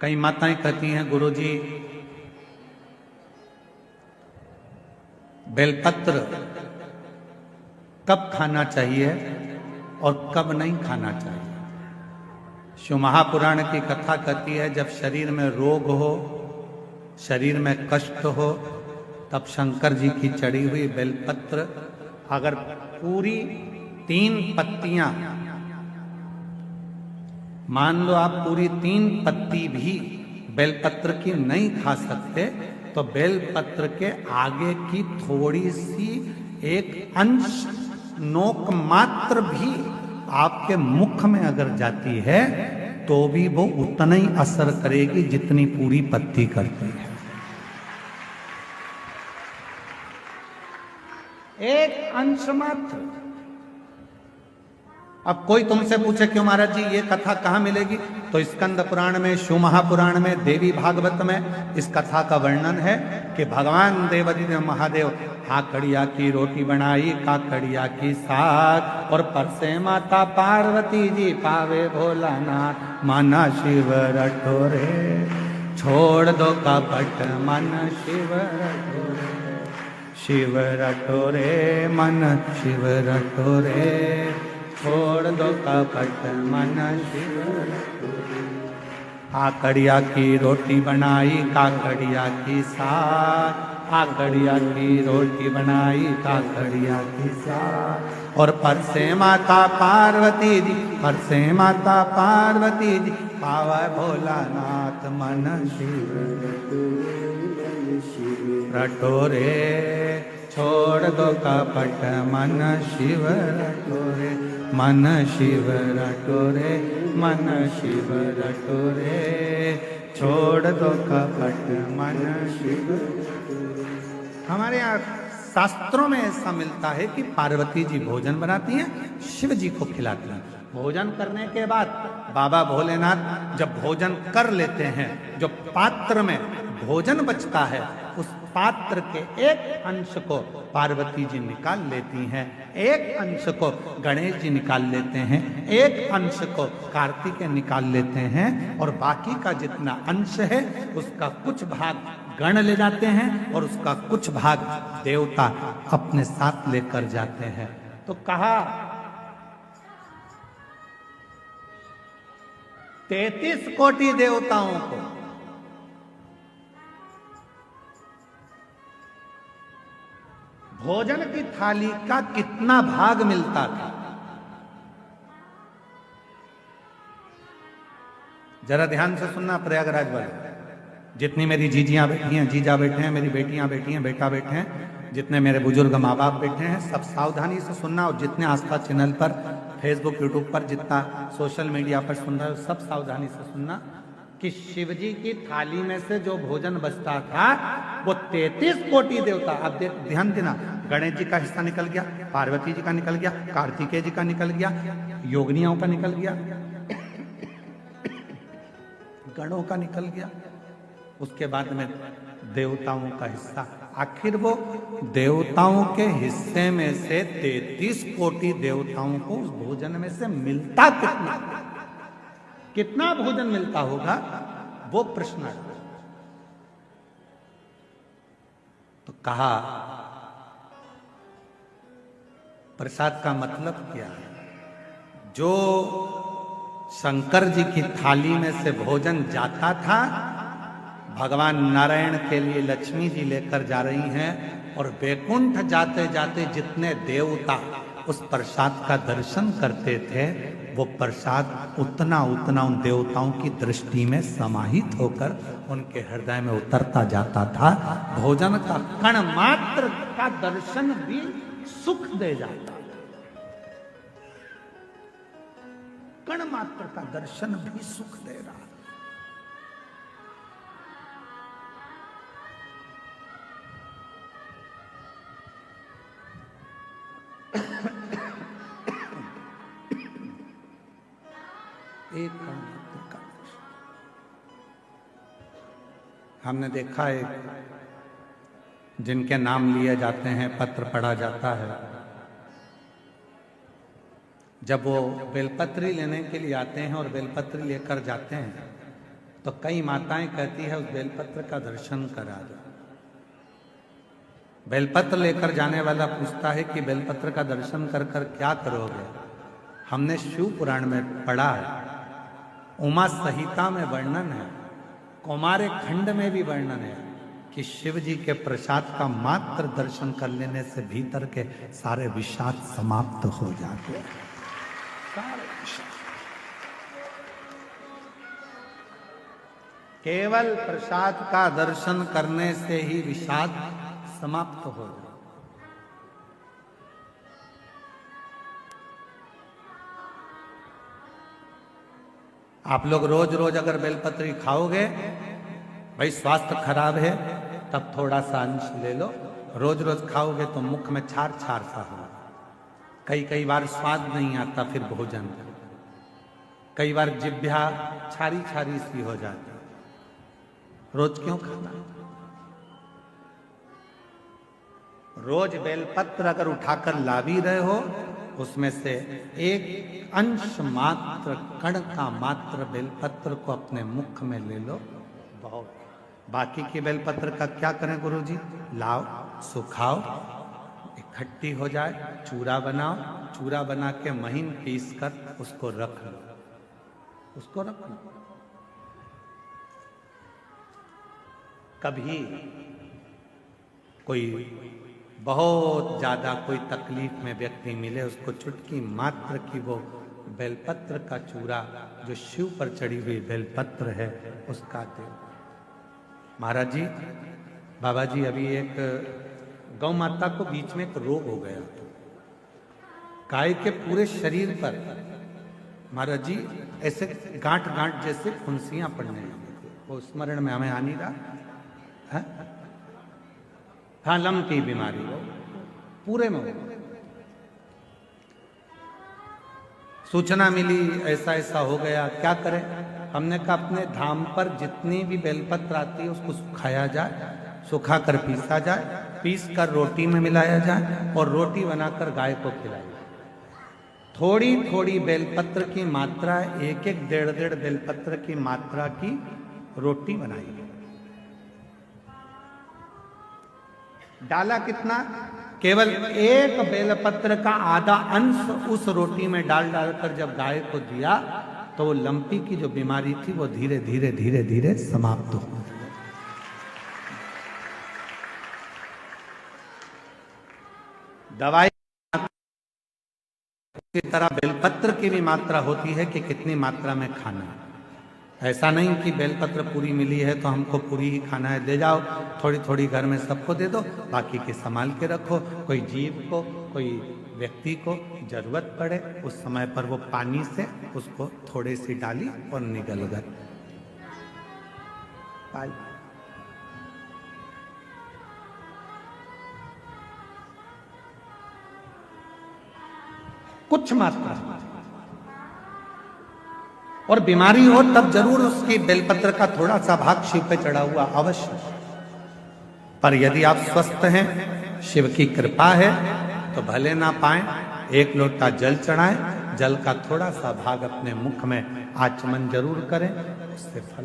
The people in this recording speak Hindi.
कई माताएं कहती हैं गुरुजी बेलपत्र कब खाना चाहिए और कब नहीं खाना चाहिए। शिव महापुराण की कथा कहती है जब शरीर में रोग हो, शरीर में कष्ट हो, तब शंकर जी की चढ़ी हुई बेलपत्र अगर पूरी 3 पत्तियां, मान लो आप पूरी 3 पत्ती भी बेलपत्र की नहीं खा सकते, तो बेलपत्र के आगे की थोड़ी सी एक अंश नोक मात्र भी आपके मुख में अगर जाती है तो भी वो उतना ही असर करेगी जितनी पूरी पत्ती करती है। एक अंश मात्र। अब कोई तुमसे पूछे क्यों महाराज जी ये कथा कहाँ मिलेगी, तो स्कंद पुराण में, शिव महापुराण में, देवी भागवत में इस कथा का वर्णन है कि भगवान देवादिदेव महादेव काकड़िया की रोटी बनाई, काकड़िया की साग, और परसे माता पार्वती जी पावे भोलानाथ, माना शिव रटोरे छोड़ दो कपट मन शिव रटोरे, शिव रटोरे मन शिव रटोरे छोड़ दो कपट मन शिव रटोरे। काकड़िया की रोटी बनाई, काकड़िया की साग, काकड़िया की रोटी बनाई, काकड़िया की साग, और परसे माता पार्वती जी, परसे माता पार्वती जी पावा भोलानाथ, मन शिव रटोरे छोड़ दो कपट मन शिव रटोरे, मन शिव रटोरे, मन शिव रटोरे छोड़ दो कपट मन शिव। हमारे यहाँ शास्त्रों में ऐसा मिलता है कि पार्वती जी भोजन बनाती हैं, शिव जी को खिलाती हैं। भोजन करने के बाद बाबा भोलेनाथ जब भोजन कर लेते हैं, जो पात्र में भोजन बचता है उस पात्र के एक अंश को पार्वती जी निकाल लेती हैं, एक अंश को गणेश जी निकाल लेते हैं, एक अंश को कार्तिकेय निकाल लेते हैं, और बाकी का जितना अंश है उसका कुछ भाग गण ले जाते हैं और उसका कुछ भाग देवता अपने साथ लेकर जाते हैं। तो कहा 33 कोटि देवताओं को भोजन की थाली का कितना भाग मिलता था, जरा ध्यान से सुनना प्रयागराज वाले। जितनी मेरी जीजियां बैठी हैं, जीजा बैठे हैं, मेरी बेटियां बैठी हैं, बेटा बैठे हैं, जितने मेरे बुजुर्ग माँ बाप बैठे हैं, सब सावधानी से सुनना, और जितने आस्था चैनल पर, फेसबुक, यूट्यूब पर, जितना सोशल मीडिया पर सुन रहे हो, सब सावधानी से सुनना कि शिवजी की थाली में से जो भोजन बचता था वो 33 कोटि देवता, अब ध्यान देना, गणेश जी का हिस्सा निकल गया, पार्वती जी का निकल गया, कार्तिकेय जी का निकल गया, योगिनियों का निकल गया, गणों का निकल गया, उसके बाद में देवताओं का हिस्सा। आखिर वो देवताओं के हिस्से में से 33 कोटि देवताओं को उस भोजन में से मिलता कितना, कितना भोजन मिलता होगा, वो प्रश्न है। तो कहा प्रसाद का मतलब क्या है, जो शंकर जी की थाली में से भोजन जाता था, भगवान नारायण के लिए लक्ष्मी जी लेकर जा रही हैं, और वैकुंठ जाते जाते जितने देवता उस प्रसाद का दर्शन करते थे, वो प्रसाद उतना उतना उन देवताओं की दृष्टि में समाहित होकर उनके हृदय में उतरता जाता था। भोजन का कण मात्र का दर्शन भी सुख दे जाता, कण मात्र का दर्शन भी सुख दे रहा। एक कण मात्र का हमने देखा है, जिनके नाम लिए जाते हैं, पत्र पढ़ा जाता है, जब वो बेलपत्री लेने के लिए आते हैं और बेलपत्री लेकर जाते हैं तो कई माताएं कहती है उस बेलपत्र का दर्शन करा दो। बेलपत्र लेकर जाने वाला पूछता है कि बेलपत्र का दर्शन कर कर क्या करोगे? हमने शिव पुराण में पढ़ा है, उमा संहिता में वर्णन है, कौमार्य खंड में भी वर्णन है कि शिव जी के प्रसाद का मात्र दर्शन कर लेने से भीतर के सारे विषाद समाप्त हो जाते हैं। केवल प्रसाद का दर्शन करने से ही विषाद समाप्त हो जाए। आप लोग रोज रोज अगर बेलपत्री खाओगे, भाई स्वास्थ्य खराब है तब थोड़ा सा अंश ले लो, रोज रोज खाओगे तो मुख में छार छार सा हो, कई बार स्वाद नहीं आता फिर भोजन, कई बार जिह्वा छारी छारी सी हो जाती। रोज क्यों खाना? रोज बेलपत्र अगर उठाकर ला भी रहे हो, उसमें से एक अंश मात्र, कण का मात्र बेलपत्र को अपने मुख में ले लो, बहुत। बाकी के बेलपत्र का क्या करें गुरुजी? लाओ, सुखाओ, इकट्ठी हो जाए, चूरा बनाओ, चूरा बना के महीन पीस कर उसको रख लो, उसको रख लो। कभी कोई बहुत ज्यादा कोई तकलीफ में व्यक्ति मिले, उसको चुटकी मात्र की वो बेलपत्र का चूरा जो शिव पर चढ़ी हुई बेलपत्र है उसका दे। महाराज जी, बाबा जी, अभी एक गौ माता को बीच में एक रोग हो गया, गाय के पूरे शरीर पर महाराज जी ऐसे गांठ गांठ जैसे फुंसियां पड़ने लगी, वो स्मरण में हमें आ नहीं रहा है? हाँ, लम की बीमारी हो पूरे में। सूचना मिली ऐसा ऐसा हो गया, क्या करें? हमने कहा अपने धाम पर जितनी भी बेलपत्र आती है उसको सुखाया जाए, सुखा कर पीसा जाए, पीस कर रोटी में मिलाया जाए और रोटी बनाकर गाय को खिलाई जाए। थोड़ी थोड़ी बेलपत्र की मात्रा, एक एक डेढ़ डेढ़ बेलपत्र की मात्रा की रोटी बनाई। डाला कितना? केवल एक बेलपत्र का आधा अंश उस रोटी में डाल डालकर जब गाय को दिया तो वो लंपी की जो बीमारी थी वो धीरे धीरे धीरे धीरे समाप्त हो गई। दवाई इसी तरह बेलपत्र की भी मात्रा होती है कि कितनी मात्रा में खाना। ऐसा नहीं कि बेलपत्र पूरी मिली है तो हमको पूरी ही खाना है, दे जाओ, थोड़ी थोड़ी घर में सबको दे दो, बाकी के संभाल के रखो। कोई जीव को, कोई व्यक्ति को जरूरत पड़े उस समय पर वो पानी से उसको थोड़ी सी डाली और निगल गए। कुछ मात्रा, और बीमारी हो तब जरूर उसकी बेलपत्र का थोड़ा सा भाग शिव पे चढ़ा हुआ अवश्य। पर यदि आप स्वस्थ हैं, शिव की कृपा है, तो भले ना पाए, एक लोटा जल चढ़ाएं, जल का थोड़ा सा भाग अपने मुख में आचमन जरूर करें, उससे फल